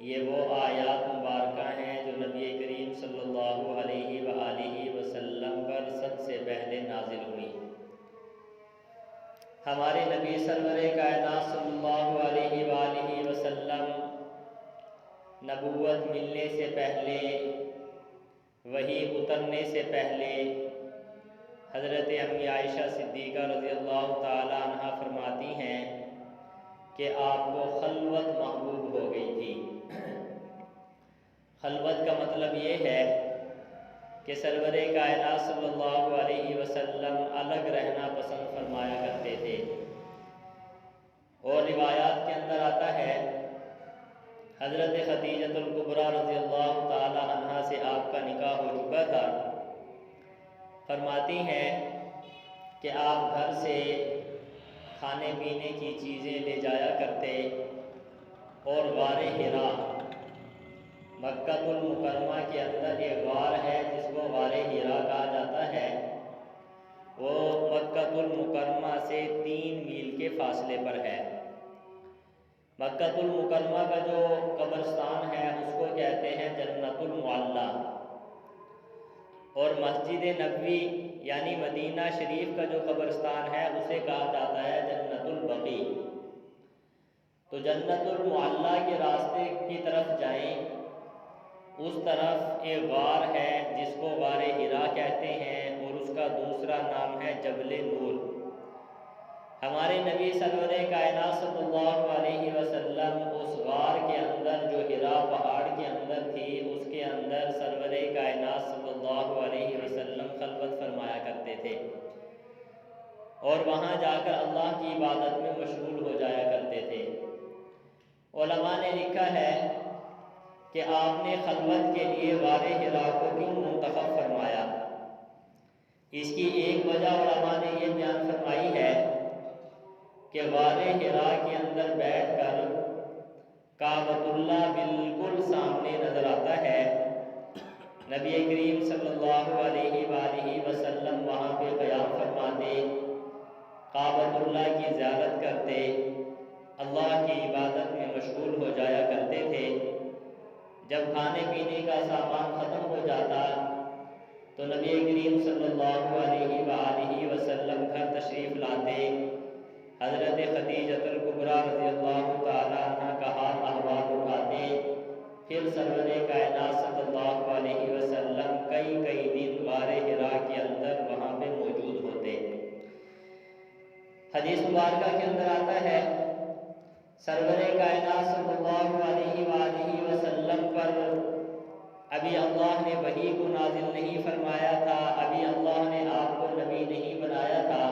یہ وہ آیات مبارکہ ہیں جو نبی کریم صلی اللہ علیہ وآلہ وسلم پر سب سے پہلے نازل ہوئی۔ ہمارے نبی سرور کائنات صلی اللہ علیہ وآلہ وسلم نبوت ملنے سے پہلے، وحی اترنے سے پہلے، حضرت امی عائشہ صدیقہ رضی اللہ تعالی عنہ فرماتی ہیں کہ آپ کو خلوت محبوب ہو گئی تھی۔ خلوت کا مطلب یہ ہے کہ سرور کائنات صلی اللہ علیہ وسلم الگ رہنا پسند فرمایا کرتے تھے، اور روایات کے اندر آتا ہے حضرت خدیجہ الکبریٰ رضی اللہ تعالی عنہا سے آپ کا نکاح ہو چکا تھا۔ فرماتی ہیں کہ آپ گھر سے کھانے پینے کی چیزیں لے جایا کرتے، اور غار حراء، مکہ المکرمہ کے اندر ایک غار ہے جس کو غار حراء کہا جاتا ہے، وہ مکہ المکرمہ سے 3 میل کے فاصلے پر ہے۔ مکہ المکرمہ کا جو قبرستان ہے اس کو کہتے ہیں جنت المعلیٰ، اور مسجد نبوی یعنی مدینہ شریف کا جو قبرستان ہے اسے کہا جاتا ہے جنت البقیع۔ تو جنت المعلیٰ کے راستے کی طرف جائیں، اس طرف ایک غار ہے جس کو غار حراء کہتے ہیں، اور اس کا دوسرا نام ہے جبل نور۔ ہمارے نبی سرور کائنات صلی اللہ علیہ وسلم اس غار کے اندر جو حراء پہاڑ کے اندر تھی، اس کے اندر سرور کائنات صلی اللہ علیہ وسلم خلوت فرمایا کرتے تھے، اور وہاں جا کر اللہ کی عبادت میں مشغول ہو جایا کرتے تھے۔ علماء نے لکھا ہے کہ آپ نے خلوت کے لیے غار حراء کو کیوں منتخب فرمایا؟ اس کی ایک وجہ علماء نے یہ بیان فرمائی ہے کہ غار حراء کے اندر بیٹھ کر کعبۃ اللہ بالکل سامنے نظر آتا ہے۔ نبی کریم صلی اللہ علیہ وآلہ وسلم وہاں پہ قیام فرماتے، کعبۃ اللہ کی زیارت کرتے، اللہ کی عبادت میں مشغول ہو جایا کرتے تھے۔ جب کھانے پینے کا سامان ختم ہو جاتا تو نبی کریم صلی اللہ علیہ وآلہ وسلم گھر تشریف لاتے، حضرت خدیجہ الکبریٰ رضی اللہ تعالی عنہ کا حال احوال اٹھاتے، پھر سرور کائنات صلی اللہ علیہ وسلم کئی دن غار حراء کے اندر وہاں پہ موجود ہوتے۔ حدیث مبارکہ کے اندر آتا ہے سرور کائنات صلی اللہ علیہ وآلہ وسلم پر ابھی اللہ نے وحی کو نازل نہیں فرمایا تھا، ابھی اللہ نے آپ کو نبی نہیں بنایا تھا۔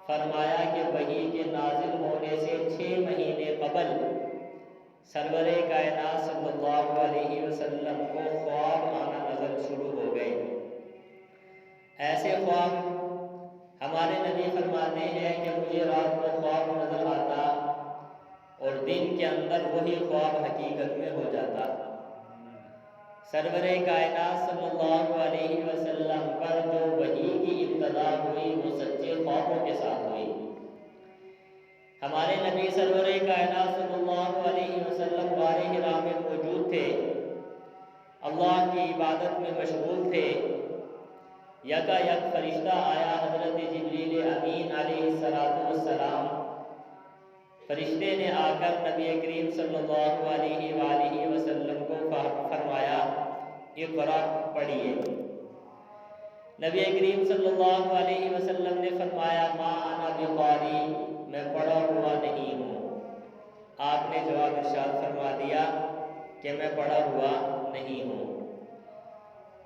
فرمایا کہ وحی کے نازل ہونے سے 6 مہینے قبل سرور کائنات صلی اللہ علیہ وسلم کو خواب آنا نظر شروع ہو گئے۔ ایسے خواب ہمارے نبی فرماتے ہیں کہ مجھے رات کو خواب نظر آتا اور دن کے اندر وہی خواب حقیقت میں ہو جاتا۔ سرور کائنات صلی اللہ علیہ وسلم پر جو وحی کی ابتدا ہوئی وہ سچے خوابوں کے ساتھ ہوئی۔ ہمارے نبی سرور کائنات صلی اللہ علیہ وسلم غار حراء میں موجود تھے، اللہ کی عبادت میں مشغول تھے۔ یکا یک فرشتہ آیا، حضرت جبریل امین علیہ السلام۔ فرشتے نے آ کر نبی کریم صلی اللہ علیہ وآلہ وسلم کو فرمایا اقرأ، پڑھیے۔ نبی کریم صلی اللہ علیہ وسلم نے فرمایا ما انا بقاری، میں پڑھا ہوا نہیں ہوں۔ آپ نے جواب ارشاد فرما دیا کہ میں پڑھا ہوا نہیں ہوں۔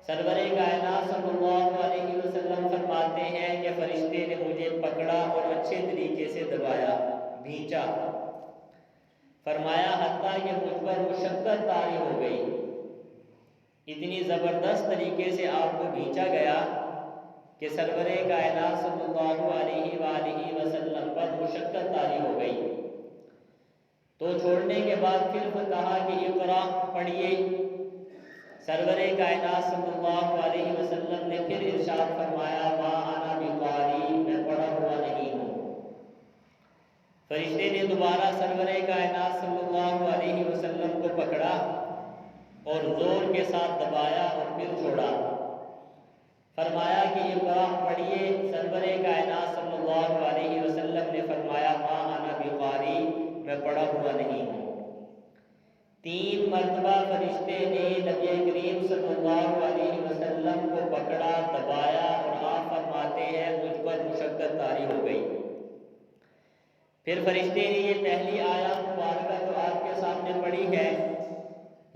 سرور کائنات صلی اللہ علیہ وسلم فرماتے ہیں کہ فرشتے نے مجھے پکڑا اور اچھے طریقے سے دبایا، بھینچا۔ فرمایا حتیٰ کہ مجھ پر مشقت طاری ہو گئی، اتنی زبردست طریقے سے آپ کو بھینچا گیا کہ سرور کائنات صلی اللہ علیہ وآلہ وسلم پر مشقت طاری ہو گئی۔ تو چھوڑنے کے بعد پھر کہا کہ اقرأ، پڑھیے۔ سرور کائنات صلی اللہ علیہ وسلم نے پھر ارشاد فرمایا ما انا بقاری، میں پڑھا ہوا نہیں ہوں۔ فرشتے نے دوبارہ سرور کائنات صلی اللہ علیہ وسلم کو پکڑا اور زور کے ساتھ دبایا اور پھر چھوڑا۔ فرمایا کہ اقرا پڑھیے۔ سرور کائنات صلی اللہ علیہ وسلم نے فرمایا ما انا بقاری، میں پڑھا ہوا نہیں ہوں۔ 3 مرتبہ فرشتے نے نبی کریم صلی اللہ علیہ وسلم کو پکڑا، دبایا اور آپ فرماتے ہیں مجھ پر مشقت طاری ہو گئی۔ پھر فرشتے نے یہ پہلی آیات مبارکہ جو آپ کے سامنے پڑھی ہے،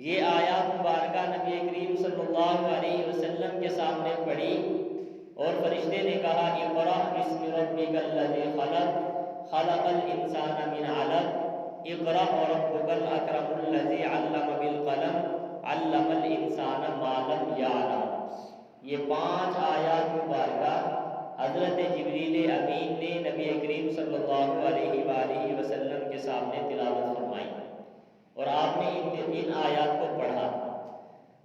یہ آیات مبارکہ نبی کریم صلی اللہ علیہ وسلم کے سامنے پڑھی اور فرشتے نے کہا اقرأ بسم ربک الذی خلق خلق الانسان من علق اقرأ وربک الاکرم الذی علم بالقلم علم الانسان ما لم یعلم۔ یہ 5 آیات مبارکہ حضرت جبریل امین نے نبی کریم صلی اللہ علیہ وآلہ وسلم کے سامنے تلاوت فرمائی اور آپ نے ان آیات کو پڑھا۔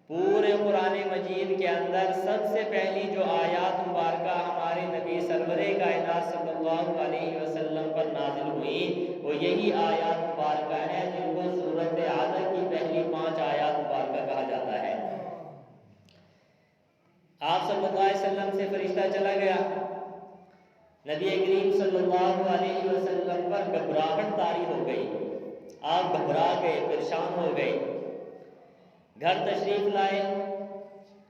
پورے قرآن مجید کے اندر سب سے پہلی جو آیات مبارکہ ہمارے نبی سرور کائنات صلی اللہ علیہ وسلم پر نازل ہوئی وہ یہی آیات مبارکہ ہے جن کو سورۃ علق کی پہلی 5 آیات مبارکہ کہا جاتا ہے۔ آپ صلی اللہ علیہ وسلم سے فرشتہ چلا گیا، نبی کریم صلی اللہ علیہ وسلم پر گھبراہٹ طاری ہو گئی، آپ گھبرا گئے، پریشان ہو گئے۔ گھر تشریف لائے،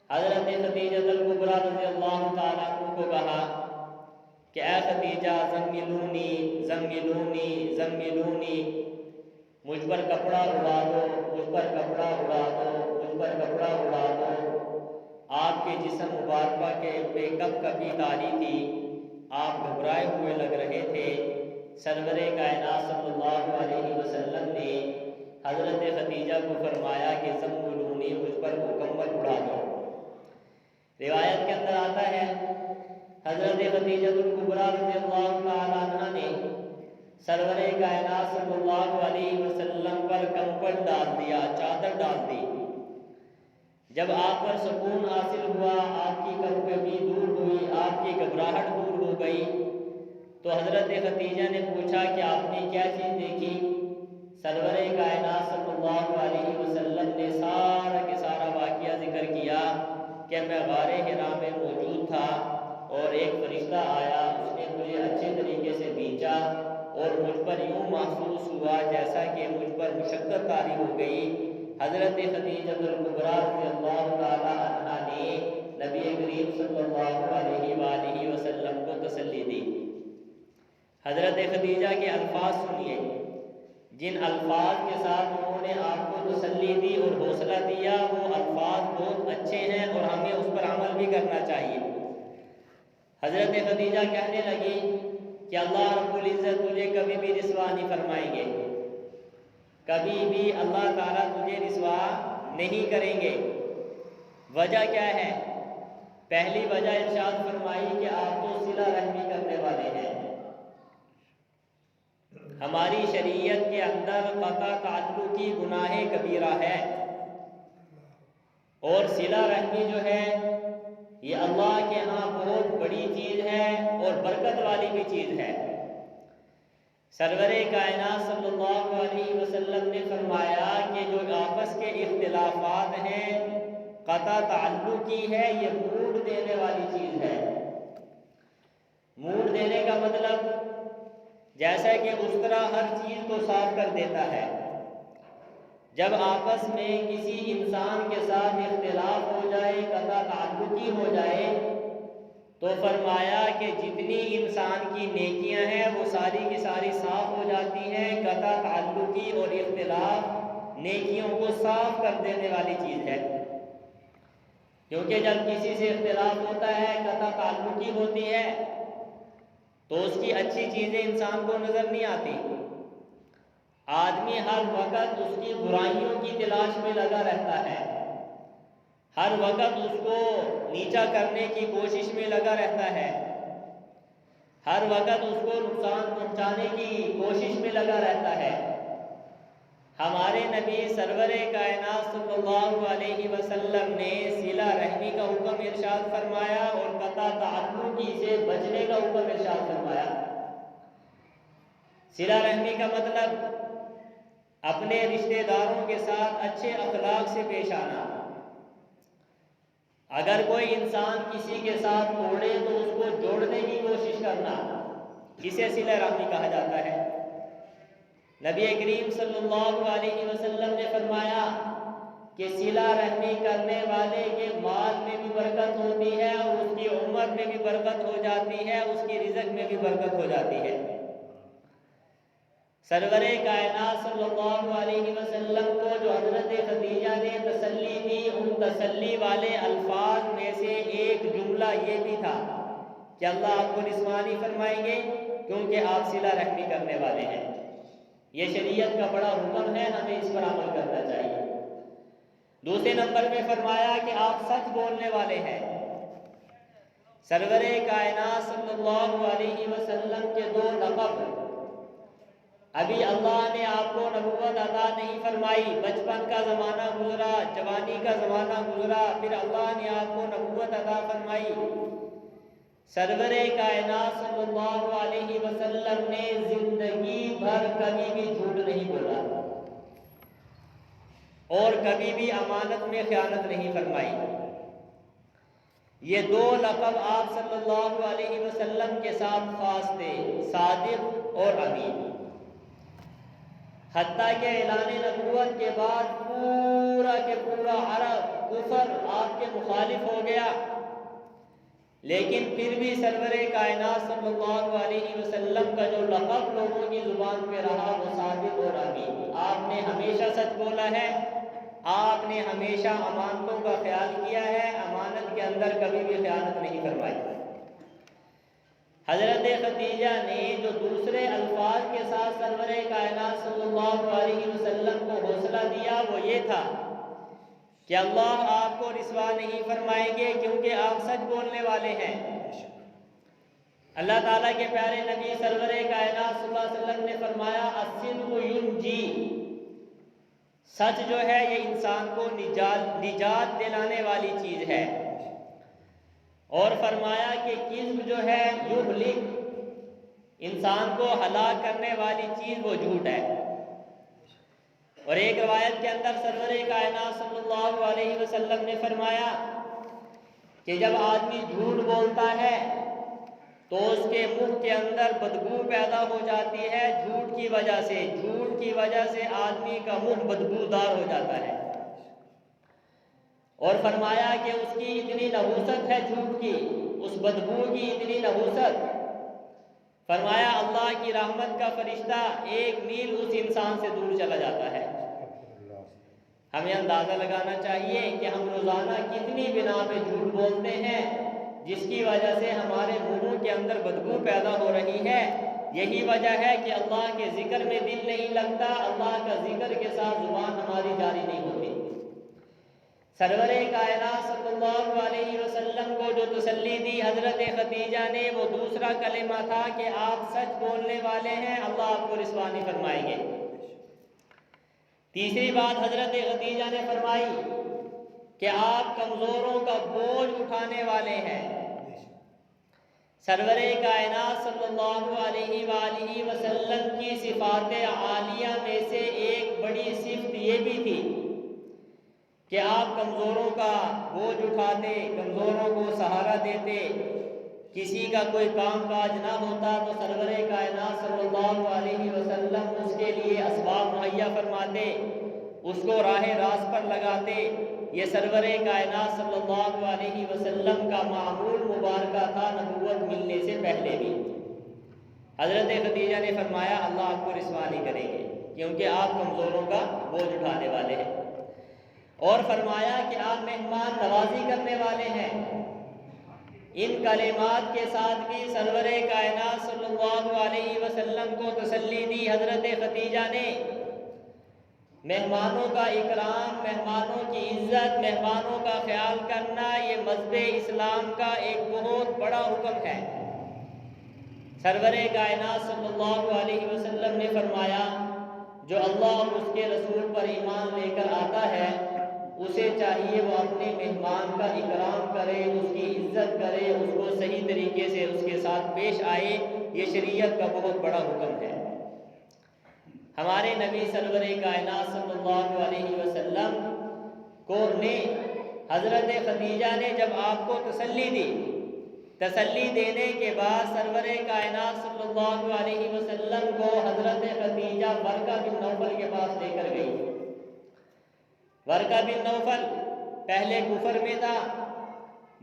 حضرت خدیجہ الکبریٰ رضی اللہ تعالیٰ عنہ کو کہا کہ اے خدیجہ زملونی زملونی زملونی، مجھ پر کپڑا اڑا دو، مجھ پر کپڑا اڑا دو، مجھ پر کپڑا اڑا دو۔ آپ کے جسم مبارکہ کے پہ کپ کپی طاری تھی، آپ گھبرائے ہوئے لگ رہے تھے۔ سرور کائنات صلی اللہ علیہ وسلم نے حضرت خدیجہ کو فرمایا کہ زملونی، مجھ پر مکمل اڑا دو۔ روایت کے اندر آتا ہے حضرت خدیجہ الکبریٰ رضی اللہ تعالیٰ عنہ نے سرور کائنات صلی اللہ علیہ وسلم پر کمبل ڈال دیا، چادر ڈال دی۔ جب آپ پر سکون حاصل ہوا، آپ کی کبھی دور ہوئی، آپ کی گھبراہٹ دور ہو گئی، تو حضرت خدیجہ نے پوچھا کہ آپ نے کیا چیز دیکھی؟ سرور کائنات صلی اللہ علیہ وسلم نے سارا کے سارا واقعہ ذکر کیا کہ میں غار حرا میں موجود تھا اور ایک فرشتہ آیا، اس نے مجھے اچھے طریقے سے بھیجا اور مجھ پر یوں محسوس ہوا جیسا کہ مجھ پر مشقت طاری ہو گئی۔ حضرت خدیجہ الکبریٰ رضی اللہ تعالیٰ عنہ نے نبی کریم صلی اللہ علیہ وآلہ وسلم کو تسلی دی۔ حضرت خدیجہ کے الفاظ سنیے، جن الفاظ کے ساتھ انہوں نے آپ کو تسلی دی اور حوصلہ دیا، وہ الفاظ بہت اچھے ہیں اور ہمیں اس پر عمل بھی کرنا چاہیے۔ حضرت خدیجہ کہنے لگی کہ اللہ رب العزت تجھے کبھی بھی رسوا نہیں فرمائیں گے، کبھی بھی اللہ تعالیٰ تجھے رسوا نہیں کریں گے۔ وجہ کیا ہے؟ پہلی وجہ ارشاد فرمائی کہ آپ تو صلہ رحمی کرنے والے ہیں۔ ہماری شریعت کے اندر قطع تعلقی گناہ کبیرہ ہے اور صلہ رحمی جو ہے یہ اللہ کے ہاں بہت بڑی چیز ہے اور برکت والی بھی چیز ہے۔ سرور کائنات صلی اللہ علیہ وسلم نے فرمایا کہ جو آپس کے اختلافات ہیں قطع تعلقی ہے، یہ موڑ دینے والی چیز ہے۔ موڑ دینے کا مطلب جیسا کہ اس طرح ہر چیز کو صاف کر دیتا ہے۔ جب آپس میں کسی انسان کے ساتھ اختلاف ہو جائے، قطع تعلقی ہو جائے، تو فرمایا کہ جتنی انسان کی نیکیاں ہیں وہ ساری کی ساری صاف ہو جاتی ہیں۔ قطع تعلقی اور اختلاف نیکیوں کو صاف کر دینے والی چیز ہے، کیونکہ جب کسی سے اختلاف ہوتا ہے، قطع تعلقی ہوتی ہے، تو اس کی اچھی چیزیں انسان کو نظر نہیں آتی۔ آدمی ہر وقت اس کی برائیوں کی تلاش میں لگا رہتا ہے، ہر وقت اس کو نیچا کرنے کی کوشش میں لگا رہتا ہے، ہر وقت اس کو نقصان پہنچانے کی کوشش میں لگا رہتا ہے۔ ہمارے نبی سرور کائنات صلی اللہ علیہ وسلم نے صلہ رحمی کا حکم ارشاد فرمایا اور قطع تعلقی سے بچنے کا حکم ارشاد فرمایا۔ صلہ رحمی کا مطلب اپنے رشتہ داروں کے ساتھ اچھے اخلاق سے پیش آنا۔ اگر کوئی انسان کسی کے ساتھ توڑے تو اس کو جوڑنے کی کوشش کرنا، اسے صلہ رحمی کہا جاتا ہے۔ نبی کریم صلی اللہ علیہ وسلم نے فرمایا کہ صلہ رحمی کرنے والے کے مال میں بھی برکت ہوتی ہے اور اس کی عمر میں بھی برکت ہو جاتی ہے، اس کی رزق میں بھی برکت ہو جاتی ہے۔ سرور کائنات صلی اللہ علیہ وسلم کو جو حضرت خدیجہ نے تسلی دی، ان تسلی والے الفاظ میں سے ایک جملہ یہ بھی تھا کہ اللہ آپ کو رضوانی فرمائیں گے کیونکہ آپ صلہ رحمی کرنے والے ہیں۔ یہ شریعت کا بڑا حکم ہے، ہمیں اس پر عمل کرنا چاہیے۔ دوسرے نمبر پہ فرمایا کہ آپ سچ بولنے والے ہیں۔ سرور کائنات صلی اللہ علیہ وسلم کے دو لقب، ابھی اللہ نے آپ کو نبوت عطا نہیں فرمائی، بچپن کا زمانہ گزرا، جوانی کا زمانہ گزرا، پھر اللہ نے آپ کو نبوت عطا فرمائی۔ سرور کائنات صلی اللہ علیہ وسلم نے زندگی بھر کبھی بھی جھوٹ نہیں بولا اور کبھی بھی امانت میں خیانت نہیں فرمائی۔ یہ دو لقب آپ صلی اللہ علیہ وسلم کے ساتھ خاص تھے، صادق اور امین۔ حتیٰ کہ اعلان نبوت کے بعد پورا کے پورا عرب کفر آپ کے مخالف ہو گیا، لیکن پھر بھی سرور کائنات صلی اللہ علیہ وسلم کا جو لقب لوگوں کی زبان پہ رہا وہ صادق اور امین۔ آپ نے ہمیشہ سچ بولا ہے، آپ نے ہمیشہ امانتوں کا خیال کیا ہے، امانت کے اندر کبھی بھی خیانت نہیں فرمائی۔ حضرت خدیجہ نے جو دوسرے الفاظ کے ساتھ سرور کائنات صلی اللہ علیہ وسلم کو حوصلہ دیا وہ یہ تھا کہ اللہ آپ کو رسوا نہیں فرمائیں گے کیونکہ آپ سچ بولنے والے ہیں۔ اللہ تعالیٰ کے پیارے نبی سرور کائنات صلی اللہ علیہ وسلم نے فرمایا الصدق ینجی، سچ جو ہے یہ انسان کو نجات دلانے والی چیز ہے، اور فرمایا کہ کذب جو ہے یہلک، انسان کو ہلاک کرنے والی چیز وہ جھوٹ ہے۔ اور ایک روایت کے اندر سرور کائنات صلی اللہ علیہ وسلم نے فرمایا کہ جب آدمی جھوٹ بولتا ہے تو اس کے منہ کے اندر بدبو پیدا ہو جاتی ہے، جھوٹ کی وجہ سے آدمی کا منہ بدبودار ہو جاتا ہے۔ اور فرمایا کہ اس کی اتنی نحوست ہے جھوٹ کی، اس بدبو کی اتنی نحوست، فرمایا اللہ کی رحمت کا فرشتہ 1 میل اس انسان سے دور چلا جاتا ہے۔ ہمیں اندازہ لگانا چاہیے کہ ہم روزانہ کتنی بنا پہ جھوٹ بولتے ہیں جس کی وجہ سے ہمارے منہوں کے اندر بدبو پیدا ہو رہی ہے۔ یہی وجہ ہے کہ اللہ کے ذکر میں دل نہیں لگتا، اللہ کا ذکر کے ساتھ زبان ہماری جاری نہیں ہوتی۔ سرور کائنات صلی اللہ علیہ وسلم کو جو تسلی دی حضرت خدیجہ نے وہ دوسرا کلمہ تھا کہ آپ سچ بولنے والے ہیں، اللہ آپ کو رضوانی فرمائیں گے۔ تیسری بات حضرت خدیجہ نے فرمائی کہ آپ کمزوروں کا بوجھ اٹھانے والے ہیں۔ سرور کائنات صلی اللہ علیہ وآلہ وسلم کی صفات عالیہ میں سے ایک بڑی صفت یہ بھی تھی کہ آپ کمزوروں کا بوجھ اٹھاتے، کمزوروں کو سہارا دیتے۔ کسی کا کوئی کام کاج نہ ہوتا تو سرور کائنات صلی اللہ علیہ وسلم اس کے لیے اسباب مہیا فرماتے، اس کو راہ راست پر لگاتے۔ یہ سرور کائنات صلی اللہ علیہ وسلم کا معمول مبارکہ تھا نبوت ملنے سے پہلے بھی۔ حضرت خدیجہ نے فرمایا اللہ آپ کو رضوانی کریں گے کیونکہ آپ کمزوروں کا بوجھ اٹھانے والے ہیں، اور فرمایا کہ آپ مہمان نوازی کرنے والے ہیں۔ ان کلمات کے ساتھ بھی سرور کائنات صلی اللہ علیہ وسلم کو تسلی دی حضرت خدیجہ نے۔ مہمانوں کا اکرام، مہمانوں کی عزت، مہمانوں کا خیال کرنا یہ مذہب اسلام کا ایک بہت بڑا حکم ہے۔ سرور کائنات صلی اللہ علیہ وسلم نے فرمایا جو اللہ اور اس کے رسول پر ایمان لے کر آتا ہے اسے چاہیے وہ اپنے مہمان کا اکرام کرے، اس کی عزت کرے، اس کو صحیح طریقے سے اس کے ساتھ پیش آئے۔ یہ شریعت کا بہت بڑا حکم ہے۔ ہمارے نبی سرور کائنات صلی اللہ علیہ وسلم کو نے حضرت خدیجہ نے جب آپ کو تسلی دی، تسلی دینے کے بعد سرور کائنات صلی اللہ علیہ وسلم کو حضرت خدیجہ ورقہ بن نوفل کے پاس لے کر گئی۔ ورقہ بن نوفل پہلے کفر میں تھا،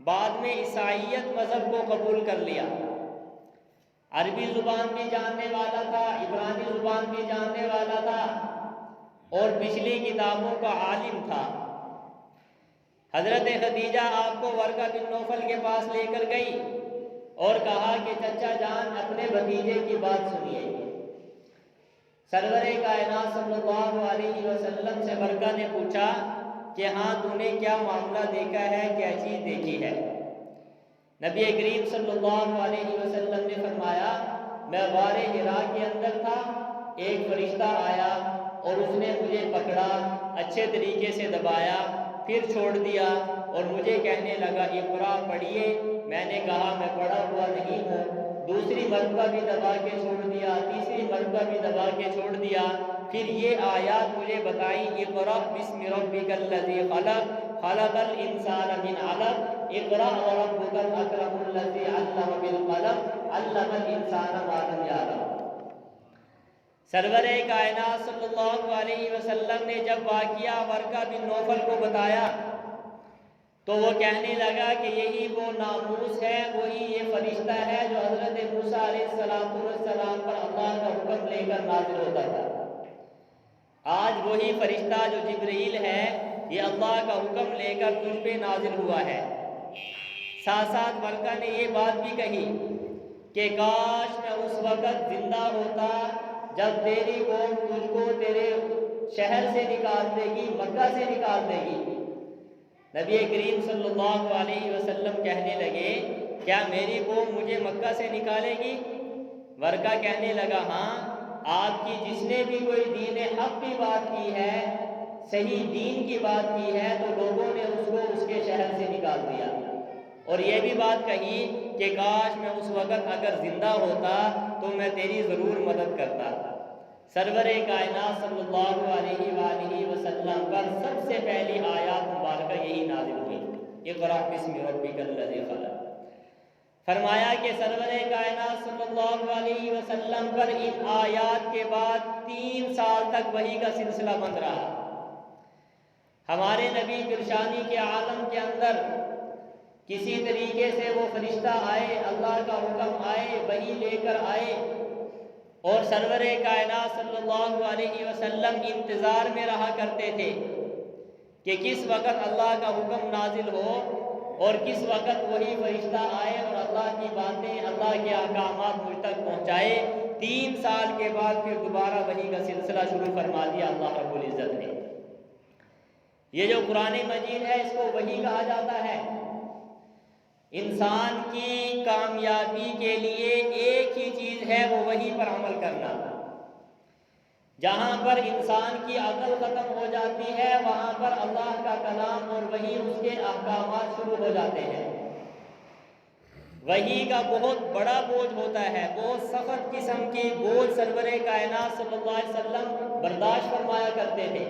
بعد میں عیسائیت مذہب کو قبول کر لیا۔ عربی زبان بھی جاننے والا تھا، عبرانی زبان بھی جاننے والا تھا، اور پچھلی کتابوں کا عالم تھا۔ حضرت خدیجہ آپ کو ورقہ بن نوفل کے پاس لے کر گئی اور کہا کہ چچا جان اپنے بھتیجے کی بات سنیے۔ سرور کائنات صلی اللہ علیہ وسلم سے ورقہ نے پوچھا کہ ہاں تو نے کیا معاملہ دیکھا ہے، کیا چیز دیکھی ہے؟ نبی کریم صلی اللہ علیہ وسلم نے فرمایا میں غار حرا کے اندر تھا، ایک فرشتہ آیا اور اس نے مجھے پکڑا، اچھے طریقے سے دبایا، پھر چھوڑ دیا اور مجھے کہنے لگا اقرا پڑھیے۔ میں نے کہا میں پڑھا ہوا نہیں ہوں۔ دوسری مرتبہ بھی دبا کے چھوڑ دیا، تیسری مرتبہ بھی دبا کے چھوڑ دیا، پھر یہ آیات مجھے بتائی اقرا بسم ربک الذی خلق خلق الانسان من علق اقرا وربک الاکرم الذی علم بالقلم علم الانسان ما لم یعلم۔ سرور کائنات صلی اللہ علیہ وسلم نے جب واقعہ ورقہ بن نوفل کو بتایا تو وہ کہنے لگا کہ یہی وہ ناموس ہے، وہی یہ فرشتہ ہے جو حضرت موسیٰ علیہ السلام پر اللہ کا حکم لے کر نازل ہوتا تھا۔ آج وہی فرشتہ جو جبرائیل ہے یہ اللہ کا حکم لے کر تجھ پہ نازل ہوا ہے۔ ساتھ ساتھ ورقہ نے یہ بات بھی کہی کہ کاش میں اس وقت زندہ ہوتا جب تیری قوم تجھ کو تیرے شہر سے نکال دے گی، مکہ سے نکال دے گی۔ نبی کریم صلی اللہ علیہ وسلم کہنے لگے کیا میری قوم مجھے مکہ سے نکالے گی؟ ورقہ کہنے لگا ہاں، آپ کی جس نے بھی کوئی دین حق کی بات کی ہے، صحیح دین کی بات کی ہے، تو لوگوں نے اس کو اس کے شہر سے نکال دیا۔ اور یہ بھی بات کہی کہ کاش میں اس وقت اگر زندہ ہوتا تو میں تیری ضرور مدد کرتا۔ سرور کائنات صلی اللہ علیہ وآلہ وسلم پر سب سے پہلی آیات مبارکہ یہی نازل ہوئی اقرأ بسم ربک الذی خلق۔ فرمایا کہ سرور کائنات صلی اللہ علیہ وسلم پر ان آیات کے بعد 3 سال تک وحی کا سلسلہ بند رہا۔ ہمارے نبی پریشانی کے عالم کے اندر کسی طریقے سے وہ فرشتہ آئے، اللہ کا حکم آئے، وحی لے کر آئے، اور سرور کائنات صلی اللہ علیہ وسلم انتظار میں رہا کرتے تھے کہ کس وقت اللہ کا حکم نازل ہو اور کس وقت وہی فرشتہ آئے اور اللہ کی باتیں، اللہ کے احکامات مجھ تک پہنچائے۔ 3 سال کے بعد پھر دوبارہ وحی کا سلسلہ شروع فرما دیا اللہ رب العزت نے۔ یہ جو قرآن مجید ہے اس کو وحی کہا جاتا ہے۔ انسان کی کامیابی کے لیے ایک ہی چیز ہے، وہ وحی پر عمل کرنا۔ جہاں پر انسان کی عقل ختم ہو جاتی ہے وہاں پر اللہ کا کلام اور وحی اس کے احکامات شروع ہو جاتے ہیں۔ وحی کا بہت بڑا بوجھ ہوتا ہے، بہت سخت قسم کی بوجھ سرور کائنات صلی اللہ علیہ وسلم برداشت فرمایا کرتے تھے۔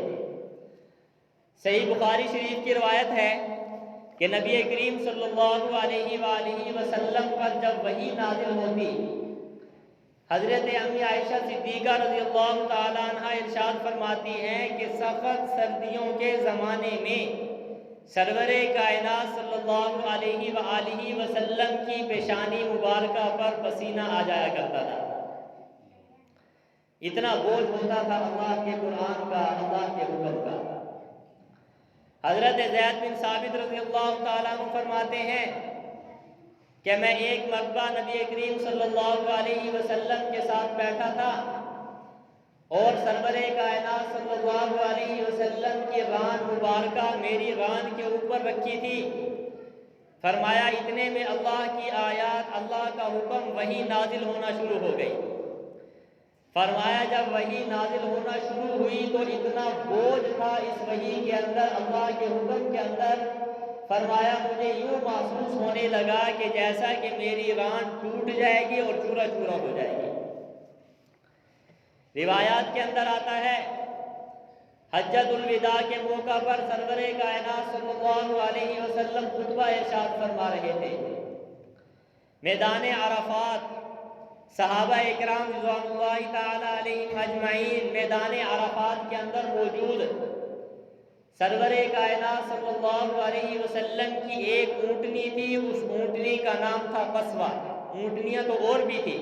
صحیح بخاری شریف کی روایت ہے کہ نبی کریم صلی اللہ علیہ وآلہ وسلم پر جب وحی نازل ہوتی، حضرت امی عائشہ صدیقہ رضی اللہ تعالیٰ عنہ ارشاد فرماتی ہیں کہ سخت سردیوں کے زمانے میں سرور کائنات صلی اللہ علیہ وآلہ وسلم کی پیشانی مبارکہ پر پسینہ آ جایا کرتا تھا۔ اتنا بوجھ ہوتا تھا اللہ کے قرآن کا، اللہ کے حکم کا۔ حضرت زید بن ثابت رضی اللہ تعالیٰ عنہ فرماتے ہیں کہ میں ایک مرتبہ نبی کریم صلی اللہ علیہ وسلم کے ساتھ بیٹھا تھا اور سرور کائنات صلی اللہ علیہ وسلم کی ران مبارکہ میری ران کے اوپر رکھی تھی۔ فرمایا اتنے میں اللہ کی آیات، اللہ کا حکم، وحی نازل ہونا شروع ہو گئی۔ فرمایا جب وحی نازل ہونا شروع ہوئی تو اتنا بوجھ تھا اس وحی کے اندر، اللہ کے حکم کے اندر، فرمایا مجھے یوں محسوس ہونے لگا کہ جیسا کہ میری ران ٹوٹ جائے گی اور چورا چورا ہو جائے گی۔ روایات کے اندر آتا ہے حجۃ الوداع کے موقع پر سرور کائنات صلی اللہ علیہ وسلم خطبہ ارشاد فرما رہے تھے۔ میدان عرفات صحابہ اکرام رضوان اللہ تعالی علیہم اجمعین میدان عرفات کے اندر موجود سرور کائنات صلی اللہ علیہ وسلم کی ایک اونٹنی تھی، اس اونٹنی کا نام تھا قصوہ۔ اونٹنیاں تو اور بھی تھی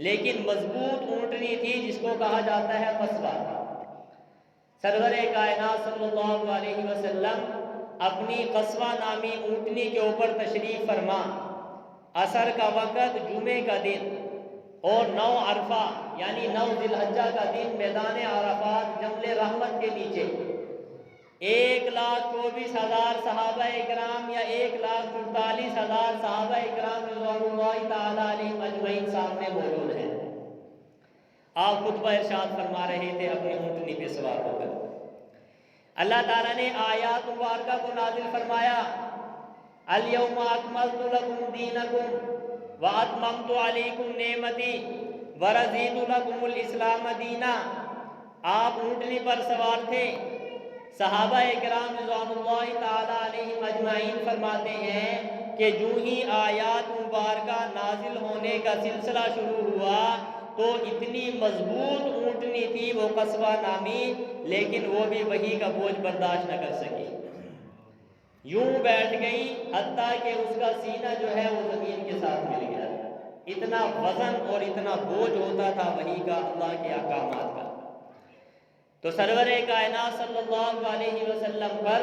لیکن مضبوط اونٹنی تھی جس کو کہا جاتا ہے قصوہ۔ سرور کائنات صلی اللہ علیہ وسلم اپنی قصوہ نامی اونٹنی کے اوپر تشریف فرما، عصر کا وقت، جمعے کا دن اور 9 عرفہ یعنی 9 ذی الحجہ کا دن میدان عرفات جمل رحمت کے نیچے 1,24,000 صحابہ اکرام یا 1,44,000 صحابہ اکرام رضوان اللہ تعالی علیہم اجمعین سامنے موجود ہیں۔ آپ خطبہ ارشاد فرما رہے تھے اپنی اونٹنی پہ سوار ہو کر۔ اللہ تعالیٰ نے آیات مبارکہ کو نازل فرمایا، الیوم اکملت لکم دینکم واتممت علیکم نعمتی ورضیت لکم الاسلام دینا۔ آپ اونٹنی پر سوار تھے، صحابہ اکرام رضوان اللہ تعالی علیہم اجمعین فرماتے ہیں کہ جو ہی آیات مبارکہ نازل ہونے کا سلسلہ شروع ہوا تو اتنی مضبوط اونٹنی تھی وہ قصوہ نامی، لیکن وہ بھی وحی کا بوجھ برداشت نہ کر سکی، یوں بیٹھ گئی حتیٰ کہ اس کا سینہ جو ہے وہ زمین کے ساتھ مل گیا۔ اتنا وزن اور اتنا بوجھ ہوتا تھا وحی کا، اللہ کے احکامات کا۔ تو سرور کائنات صلی اللہ علیہ وسلم پر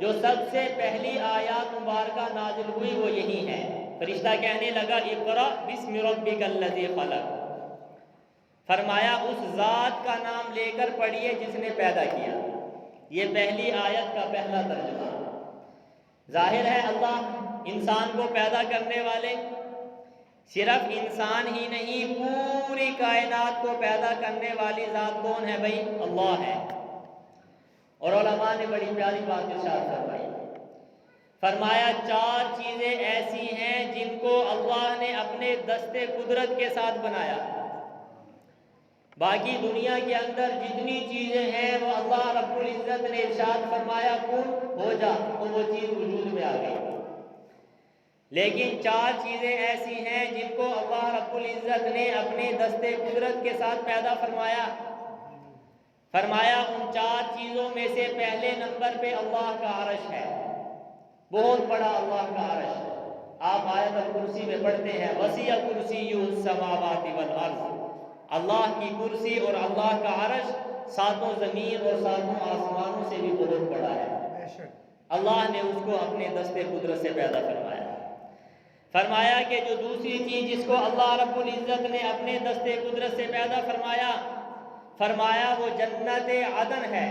جو سب سے پہلی آیات مبارکہ نازل ہوئی وہ یہی ہے۔ فرشتہ کہنے لگا اقرأ بسم ربک الذی خلق، فرمایا اس ذات کا نام لے کر پڑھیے جس نے پیدا کیا۔ یہ پہلی آیت کا پہلا ترجمہ۔ ظاہر ہے اللہ انسان کو پیدا کرنے والے، صرف انسان ہی نہیں پوری کائنات کو پیدا کرنے والی ذات کون ہے بھائی؟ اللہ ہے۔ اور علماء نے بڑی پیاری بات ارشاد فرمائی، فرمایا 4 چیزیں ایسی ہیں جن کو اللہ نے اپنے دستے قدرت کے ساتھ بنایا، باقی دنیا کے اندر جتنی چیزیں ہیں وہ اللہ رب العزت نے ارشاد فرمایا کن ہو جا تو وہ چیز وجود میں آ گئی، لیکن 4 چیزیں ایسی ہیں جن کو اللہ رب العزت نے اپنے دستے قدرت کے ساتھ پیدا فرمایا۔ فرمایا ان 4 چیزوں میں سے پہلے نمبر پہ اللہ کا عرش ہے، بہت بڑا اللہ کا عرش ہے۔ آپ آیت الکرسی میں پڑھتے ہیں وسیع کرسیہ السماوات والارض، اللہ کی کرسی اور اللہ کا عرش 7 زمین اور 7 آسمانوں سے بھی بہت بڑا ہے۔ اللہ نے اس کو اپنے دستے قدرت سے پیدا فرمایا۔ فرمایا کہ جو دوسری چیز جس کو اللہ رب العزت نے اپنے دستے قدرت سے پیدا فرمایا، فرمایا وہ جنت عدن ہے۔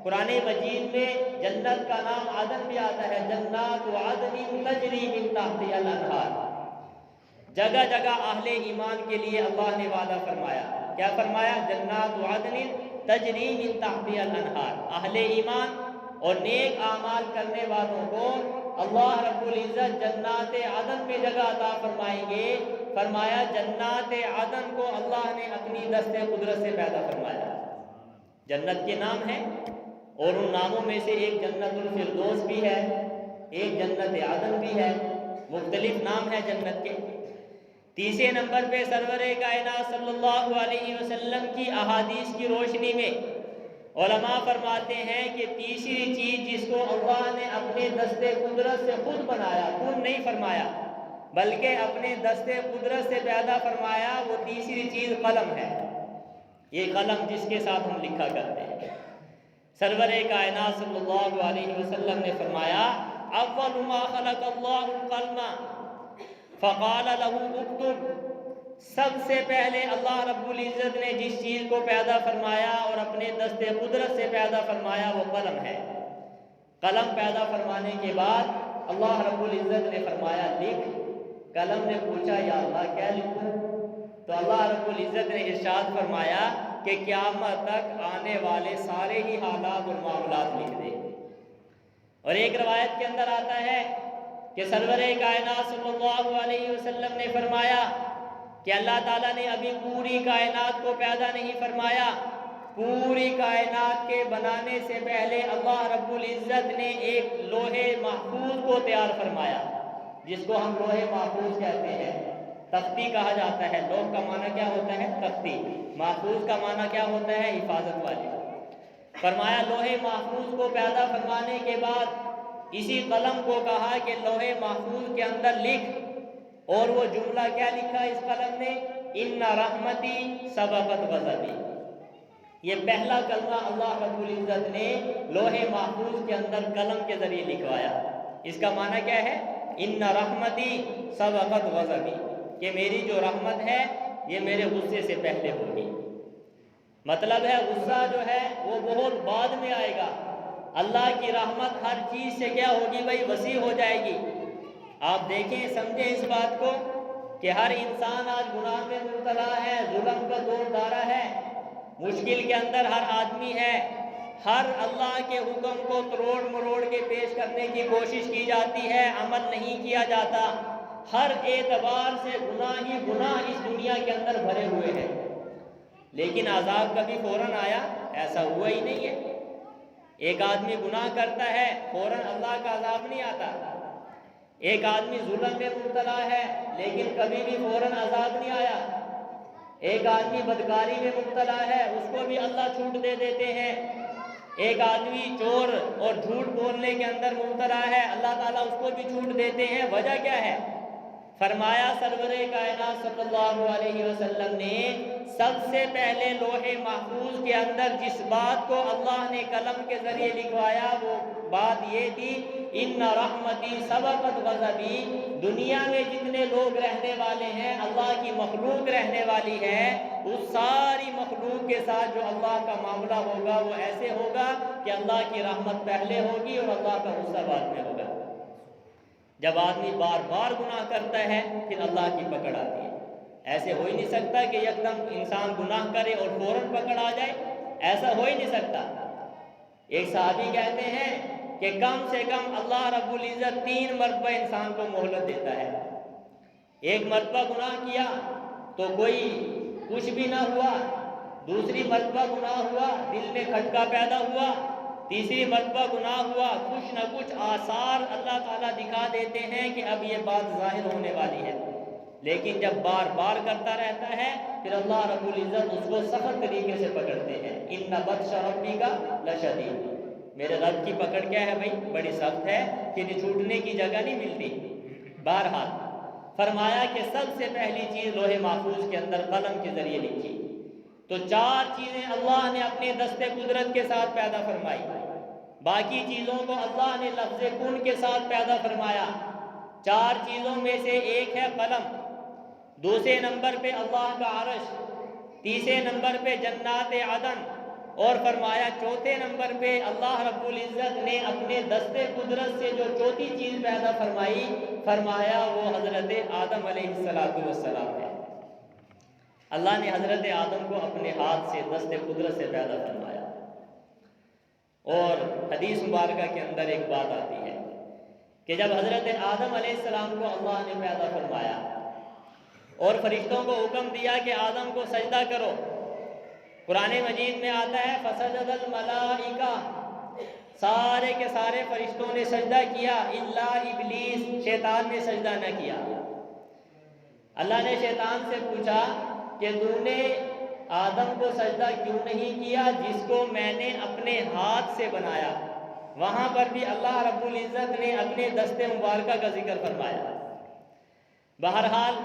قرآن مجید میں جنت کا نام عدن بھی آتا ہے، جنات عدن تجری من تحتها الانہار۔ جگہ جگہ اہل ایمان کے لیے اللہ نے وعدہ فرمایا، کیا فرمایا؟ جنات عدن تجری من تحتها الانہار۔ اہل ایمان اور نیک اعمال کرنے والوں کو اللہ رب العزت جنات عدن میں جگہ عطا فرمائیں گے۔ فرمایا جنات عدن کو اللہ نے اپنی دست قدرت سے پیدا فرمایا۔ جنت کے نام ہیں اور ان ناموں میں سے ایک جنت الفردوس بھی ہے، ایک جنت عدن بھی ہے، مختلف نام ہے جنت کے۔ تیسرے نمبر پہ سرور کائنات صلی اللہ علیہ وسلم کی احادیث کی روشنی میں علماء فرماتے ہیں کہ تیسری چیز جس کو اللہ نے اپنے دستے قدرت سے خود بنایا، کن نہیں فرمایا بلکہ اپنے دستے قدرت سے پیدا فرمایا، وہ تیسری چیز قلم ہے۔ یہ قلم جس کے ساتھ ہم لکھا کرتے ہیں۔ سرور کائنات صلی اللہ علیہ وسلم نے فرمایا اول ما خلق اللہ القلم فقال له اکتب، سب سے پہلے اللہ رب العزت نے جس چیز کو پیدا فرمایا اور اپنے دست قدرت سے پیدا فرمایا وہ قلم ہے۔ قلم پیدا فرمانے کے بعد اللہ رب العزت نے فرمایا لکھ۔ قلم نے پوچھا یا اللہ کیا لکھوں؟ تو اللہ رب العزت نے ارشاد فرمایا کہ قیامت تک آنے والے سارے ہی حالات اور معاملات لکھ دے۔ اور ایک روایت کے اندر آتا ہے کہ سرور کائنات صلی اللہ علیہ وسلم نے فرمایا کہ اللہ تعالیٰ نے ابھی پوری کائنات کو پیدا نہیں فرمایا، پوری کائنات کے بنانے سے پہلے اللہ رب العزت نے ایک لوح محفوظ کو تیار فرمایا، جس کو ہم لوح محفوظ کہتے ہیں، تختی کہا جاتا ہے۔ لوح کا معنی کیا ہوتا ہے؟ تختی۔ محفوظ کا معنی کیا ہوتا ہے؟ حفاظت والی۔ فرمایا لوح محفوظ کو پیدا فرمانے کے بعد اسی قلم کو کہا کہ لوح محفوظ کے اندر لکھ، اور وہ جملہ کیا لکھا اس قلم نے؟ ان رحمتی سبقت غضبی۔ یہ پہلا کلمہ اللہ رب العزت نے لوح محفوظ کے اندر قلم کے ذریعے لکھوایا۔ اس کا معنی کیا ہے؟ ان رحمتی سبقت غضبی، کہ میری جو رحمت ہے یہ میرے غصے سے پہلے ہوگی۔ مطلب ہے غصہ جو ہے وہ بہت بعد میں آئے گا، اللہ کی رحمت ہر چیز سے کیا ہوگی بھائی؟ وسیع ہو جائے گی۔ آپ دیکھیں، سمجھیں اس بات کو کہ ہر انسان آج گناہ میں مبتلا ہے، ظلم کا دور دارا ہے، مشکل کے اندر ہر آدمی ہے، ہر اللہ کے حکم کو تروڑ مروڑ کے پیش کرنے کی کوشش کی جاتی ہے، عمل نہیں کیا جاتا، ہر اعتبار سے گناہ ہی گناہ اس دنیا کے اندر بھرے ہوئے ہیں۔ لیکن عذاب کبھی فوراً آیا؟ ایسا ہوا ہی نہیں ہے۔ ایک آدمی گناہ کرتا ہے، فوراً اللہ کا عذاب نہیں آتا۔ ایک آدمی ظلم میں مبتلا ہے، لیکن کبھی بھی فوراً عذاب نہیں آیا۔ ایک آدمی بدکاری میں مبتلا ہے، اس کو بھی اللہ چھوٹ دے دیتے ہیں۔ ایک آدمی چور اور جھوٹ بولنے کے اندر مبتلا ہے، اللہ تعالیٰ اس کو بھی چھوٹ دیتے ہیں۔ وجہ کیا ہے؟ فرمایا سرور کائنات صلی اللہ علیہ وسلم نے سب سے پہلے لوح محفوظ کے اندر جس بات کو اللہ نے قلم کے ذریعے لکھوایا، وہ بات یہ تھی، ان رحمتی سبقت غضبی۔ دنیا میں جتنے لوگ رہنے والے ہیں، اللہ کی مخلوق رہنے والی ہے، اس ساری مخلوق کے ساتھ جو اللہ کا معاملہ ہوگا وہ ایسے ہوگا کہ اللہ کی رحمت پہلے ہوگی اور اللہ کا غصہ بعد میں ہوگا۔ جب آدمی بار بار گناہ کرتا ہے پھر اللہ کی پکڑ آتی ہے۔ ایسے ہو ہی نہیں سکتا کہ یکدم انسان گناہ کرے اور فوراً پکڑ آ جائے، ایسا ہو ہی نہیں سکتا۔ ایک صحابی کہتے ہیں کہ کم سے کم اللہ رب العزت 3 مرتبہ انسان کو مہلت دیتا ہے۔ ایک مرتبہ گناہ کیا تو کوئی کچھ بھی نہ ہوا، دوسری مرتبہ گناہ ہوا، دل میں کھٹکا پیدا ہوا، تیسری مرتبہ گناہ ہوا، کچھ نہ کچھ آثار اللہ تعالیٰ دکھا دیتے ہیں کہ اب یہ بات ظاہر ہونے والی ہے۔ لیکن جب بار بار کرتا رہتا ہے پھر اللہ رب العزت اس کو سخت طریقے سے پکڑتے ہیں۔ ان بطش ربک لشدید، میرے رب کی پکڑ کیا ہے بھائی؟ بڑی سخت ہے، کہ چھوٹنے کی جگہ نہیں ملتی۔ بہرحال فرمایا کہ سب سے پہلی چیز لوح محفوظ کے اندر قلم کے ذریعے لکھی۔ تو 4 چیزیں اللہ نے اپنے دستے قدرت کے ساتھ پیدا فرمائی، باقی چیزوں کو اللہ نے لفظ کن کے ساتھ پیدا فرمایا۔ 4 چیزوں میں سے ایک ہے قلم، دوسرے نمبر پہ اللہ کا عرش، تیسرے نمبر پہ جنات عدن، اور فرمایا چوتھے نمبر پہ اللہ رب العزت نے اپنے دستے قدرت سے جو چوتھی چیز پیدا فرمائی، فرمایا وہ حضرت آدم علیہ السلام ہے۔ اللہ نے حضرت آدم کو اپنے ہاتھ سے دستے قدرت سے پیدا فرمایا۔ اور حدیث مبارکہ کے اندر ایک بات آتی ہے کہ جب حضرت آدم علیہ السلام کو اللہ نے پیدا فرمایا اور فرشتوں کو حکم دیا کہ آدم کو سجدہ کرو، قرآن مجید میں آتا ہے فسجد الملائکہ، سارے کے سارے فرشتوں نے سجدہ کیا الا ابلیس، شیطان نے سجدہ نہ کیا۔ اللہ نے شیطان سے پوچھا کہ تو نے آدم کو سجدہ کیوں نہیں کیا جس کو میں نے اپنے ہاتھ سے بنایا؟ وہاں پر بھی اللہ رب العزت نے اپنے دست مبارکہ کا ذکر فرمایا۔ بہرحال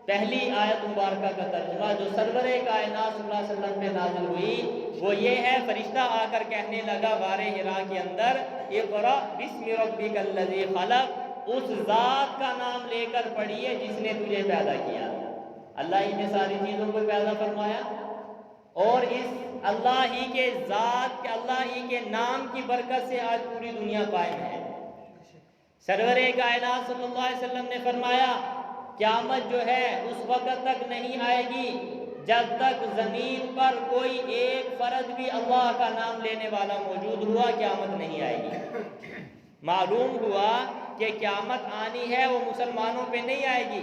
پہلی آیت مبارکہ کا ترجمہ جو سرور کائنات صلی اللہ علیہ وسلم پہ نازل ہوئی وہ یہ ہے، فرشتہ آ کر کہنے لگا غار حرا کے اندر، اقرأ بسم ربک الذی خلق، اس ذات کا نام لے کر پڑھیے جس نے تجھے پیدا کیا۔ اللہ ہی نے ساری چیزوں کو پیدا فرمایا، اور اس اللہ ہی کے ذات کے، اللہ ہی کے نام کی برکت سے آج پوری دنیا قائم ہے۔ سرور کائنات صلی اللہ علیہ وسلم نے فرمایا قیامت جو ہے اس وقت تک نہیں آئے گی جب تک زمین پر کوئی ایک فرد بھی اللہ کا نام لینے والا موجود ہوا، قیامت نہیں آئے گی۔ معلوم ہوا کہ قیامت آنی ہے وہ مسلمانوں پہ نہیں آئے گی،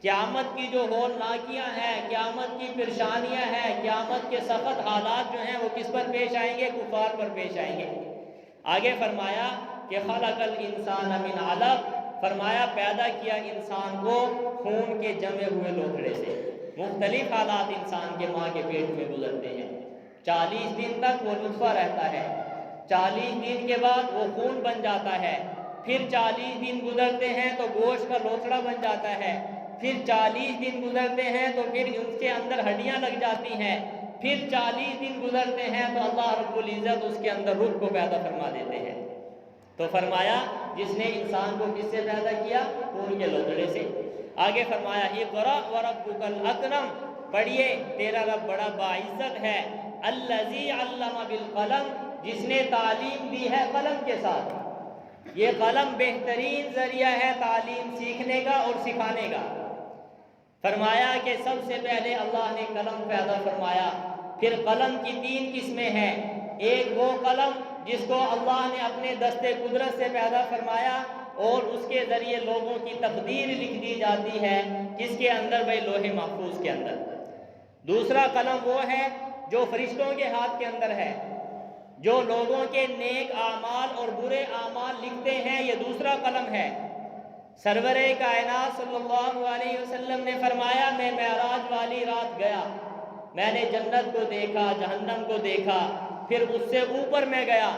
قیامت کی جو ہولناکیاں ہیں، قیامت کی پریشانیاں ہیں، قیامت کے سخت حالات جو ہیں وہ کس پر پیش آئیں گے؟ کفار پر پیش آئیں گے۔ آگے فرمایا کہ خلق الانسان من علق، فرمایا پیدا کیا انسان کو خون کے جمے ہوئے لوتھڑے سے۔ مختلف حالات انسان کے ماں کے پیٹ میں گزرتے ہیں۔ 40 دن تک وہ نطفہ رہتا ہے، 40 دن کے بعد وہ خون بن جاتا ہے، پھر 40 دن گزرتے ہیں تو گوشت کا لوتھڑا بن جاتا ہے، پھر 40 دن گزرتے ہیں تو پھر اس کے اندر ہڈیاں لگ جاتی ہیں، پھر 40 دن گزرتے ہیں تو اللہ رب العزت اس کے اندر روح کو پیدا فرما دیتے ہیں۔ تو فرمایا جس نے انسان کو کس سے پیدا کیا؟ خون کے لوتھڑے سے۔ آگے فرمایا اقرأ وربک الاکرم، پڑھیے تیرا رب بڑا باعزت ہے، الذی علم بالقلم، جس نے تعلیم دی ہے قلم کے ساتھ۔ یہ قلم بہترین ذریعہ ہے تعلیم سیکھنے کا اور سکھانے کا۔ فرمایا کہ سب سے پہلے اللہ نے قلم پیدا فرمایا، پھر قلم کی 3 قسمیں ہیں۔ ایک وہ قلم جس کو اللہ نے اپنے دست قدرت سے پیدا فرمایا اور اس کے ذریعے لوگوں کی تقدیر لکھ دی جاتی ہے، کس کے اندر؟ بھائی لوح محفوظ کے اندر۔ دوسرا قلم وہ ہے جو فرشتوں کے ہاتھ کے اندر ہے، جو لوگوں کے نیک اعمال اور برے اعمال لکھتے ہیں، یہ دوسرا قلم ہے۔ سرور کائنات صلی اللہ علیہ وسلم نے فرمایا میں معراج والی رات گیا، میں نے جنت کو دیکھا، جہنم کو دیکھا، پھر اس سے اوپر میں گیا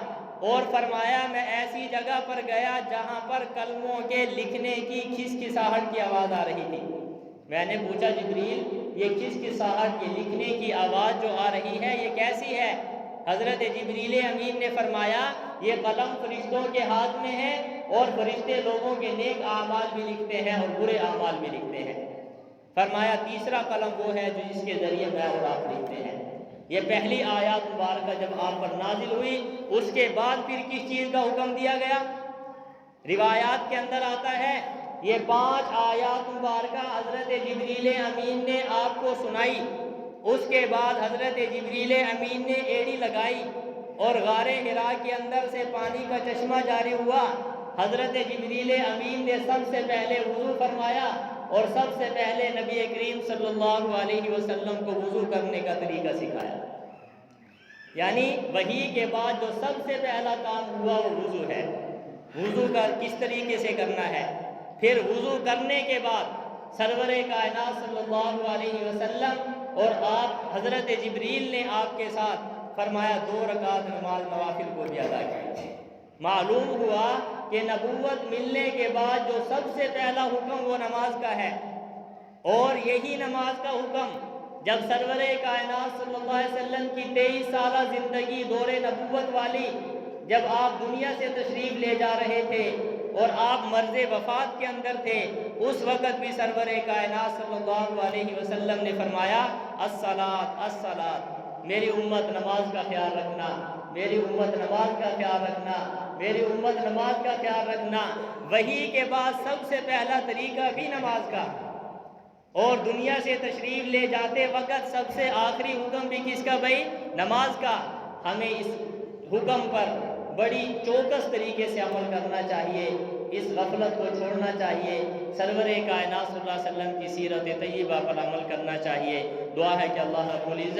اور فرمایا میں ایسی جگہ پر گیا جہاں پر کلموں کے لکھنے کی کھسکھساہٹ کی آواز آ رہی تھی۔ میں نے پوچھا جبریل یہ کھسکھساہٹ، یہ لکھنے کی آواز جو آ رہی ہے یہ کیسی ہے؟ حضرت جبریل امین نے فرمایا یہ قلم فرشتوں کے ہاتھ میں ہے اور فرشتے لوگوں کے نیک اعمال بھی لکھتے ہیں اور برے اعمال بھی لکھتے ہیں۔ فرمایا تیسرا قلم وہ ہے جو جس کے ذریعے میں اور آپ لکھتے ہیں۔ یہ پہلی آیات مبارکہ جب آپ پر نازل ہوئی، اس کے بعد پھر کس چیز کا حکم دیا گیا؟ روایات کے اندر آتا ہے یہ 5 آیات مبارکہ حضرت جبریل امین نے آپ کو سنائی، اس کے بعد حضرت جبریل امین نے ایڑی لگائی اور غار حرا کے اندر سے پانی کا چشمہ جاری ہوا۔ حضرت جبریل امین نے سب سے پہلے وضو فرمایا اور سب سے پہلے نبی کریم صلی اللہ علیہ وسلم کو وضو کرنے کا طریقہ سکھایا۔ یعنی وحی کے بعد جو سب سے پہلا کام ہوا وہ وضو ہے۔ وضو کا کس طریقے سے کرنا ہے؟ پھر وضو کرنے کے بعد سرور کائنات صلی اللہ علیہ وسلم اور آپ حضرت جبریل نے آپ کے ساتھ فرمایا 2 رکعت نماز نوافل کو بھی ادا کی۔ معلوم ہوا کہ نبوت ملنے کے بعد جو سب سے پہلا حکم وہ نماز کا ہے، اور یہی نماز کا حکم جب سرور کائنات صلی اللہ علیہ وسلم کی 23 سالہ زندگی دور نبوت والی، جب آپ دنیا سے تشریف لے جا رہے تھے اور آپ مرض وفات کے اندر تھے، اس وقت بھی سرور کائنات صلی اللہ علیہ وسلم نے فرمایا الصلاۃ الصلاۃ، میری امت نماز کا خیال رکھنا، میری امت نماز کا خیال رکھنا، میری امت نماز کا خیال رکھنا۔ وحی کے بعد سب سے پہلا طریقہ بھی نماز کا، اور دنیا سے تشریف لے جاتے وقت سب سے آخری حکم بھی کس کا؟ بھائی نماز کا۔ ہمیں اس حکم پر بڑی چوکس طریقے سے عمل کرنا چاہیے، اس غفلت کو چھوڑنا چاہیے، سرور کائنات صلی اللہ علیہ وسلم کی سیرت طیبہ پر عمل کرنا چاہیے۔ دعا ہے کہ اللہ رب العزت